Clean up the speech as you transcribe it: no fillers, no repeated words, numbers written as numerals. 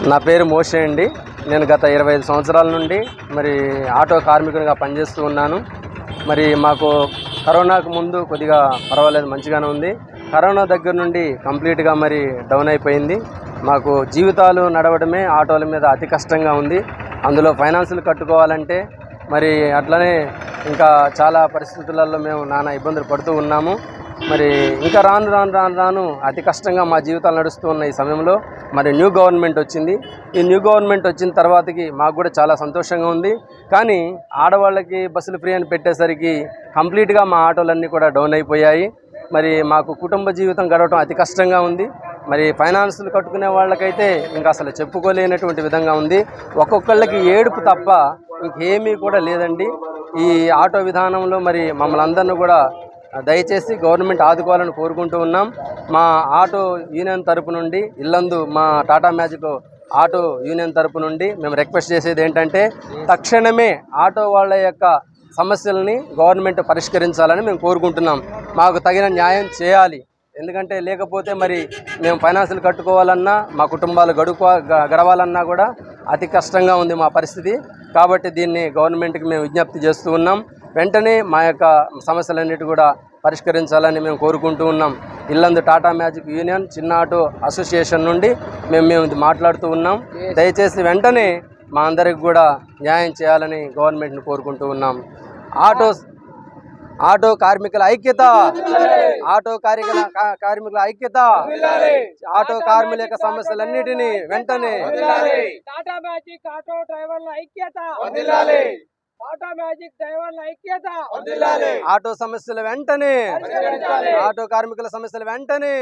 నా పేరు మోషే అండి. నేను గత 25 సంవత్సరాల నుండి మరి ఆటో కార్మికునిగా పనిచేస్తూ ఉన్నాను. మరి మాకు కరోనాకు ముందు కొద్దిగా పర్వాలేదు, మంచిగానే ఉంది. కరోనా దగ్గర నుండి కంప్లీట్గా మరి డౌన్ అయిపోయింది. మాకు జీవితాలు నడవడమే ఆటోల మీద అతి కష్టంగా ఉంది. అందులో ఫైనాన్సులు కట్టుకోవాలంటే మరి అట్లనే ఇంకా చాలా పరిస్థితులలో మేము నానా ఇబ్బందులు పడుతూ ఉన్నాము. మరి ఇంకా రాను అతి కష్టంగా మా జీవితాలు నడుస్తూ ఉన్న ఈ సమయంలో మరి న్యూ గవర్నమెంట్ వచ్చింది. ఈ న్యూ గవర్నమెంట్ వచ్చిన తర్వాతకి మాకు కూడా చాలా సంతోషంగా ఉంది. కానీ ఆడవాళ్ళకి బస్సులు ఫ్రీ అని పెట్టేసరికి కంప్లీట్గా మా ఆటోలన్నీ కూడా డౌన్ అయిపోయాయి. మరి మాకు కుటుంబ జీవితం గడవటం అతి కష్టంగా ఉంది. మరి ఫైనాన్సులు కట్టుకునే వాళ్ళకైతే ఇంకా అసలు చెప్పుకోలేనటువంటి విధంగా ఉంది. ఒక్కొక్కళ్ళకి ఏడుపు తప్ప ఇంకేమీ కూడా లేదండి. ఈ ఆటో విధానంలో మరి మమ్మల్ని అందరినీ కూడా దయచేసి గవర్నమెంట్ ఆదుకోవాలని కోరుకుంటూ ఉన్నాం. మా ఆటో యూనియన్ తరపు నుండి ఇల్లందు మా టాటా మ్యాజిక్ ఆటో యూనియన్ తరపు నుండి మేము రిక్వెస్ట్ చేసేది ఏంటంటే తక్షణమే ఆటో వాళ్ళ యొక్క సమస్యలని గవర్నమెంట్ పరిష్కరించాలని మేము కోరుకుంటున్నాం. మాకు తగిన న్యాయం చేయాలి. ఎందుకంటే లేకపోతే మరి మేము ఫైనాన్సులు కట్టుకోవాలన్నా మా కుటుంబాలు గడవాలన్నా కూడా అతి కష్టంగా ఉంది మా పరిస్థితి. కాబట్టి దీన్ని గవర్నమెంట్కి మేము విజ్ఞప్తి చేస్తూ ఉన్నాం. వెంటనే మా యొక్క సమస్యలన్నిటి కూడా పరిష్కరించాలని మేము కోరుకుంటూ ఉన్నాం. ఇల్లందు టాటా మ్యాజిక్ యూనియన్ చిన్న ఆటో అసోసియేషన్ నుండి మేము మాట్లాడుతూ ఉన్నాం. దయచేసి వెంటనే మా అందరికి కూడా న్యాయం చేయాలని గవర్నమెంట్ని కోరుకుంటూ ఉన్నాం. ఆటో కార్మికుల ఐక్యత, ఆటో కార్మికుల ఐక్యత, ఆటో కార్మికుల యొక్క సమస్యలన్నిటినీ వెంటనే టాటా మ్యాజిక్ ఆటో డ్రైవర్ల ఐక్యత, టాటా మ్యాజిక్ డ్రైవర్ల ఐక్యత, ఆటో సమస్యలు వెంటనే, ఆటో కార్మికుల సమస్యలు వెంటనే.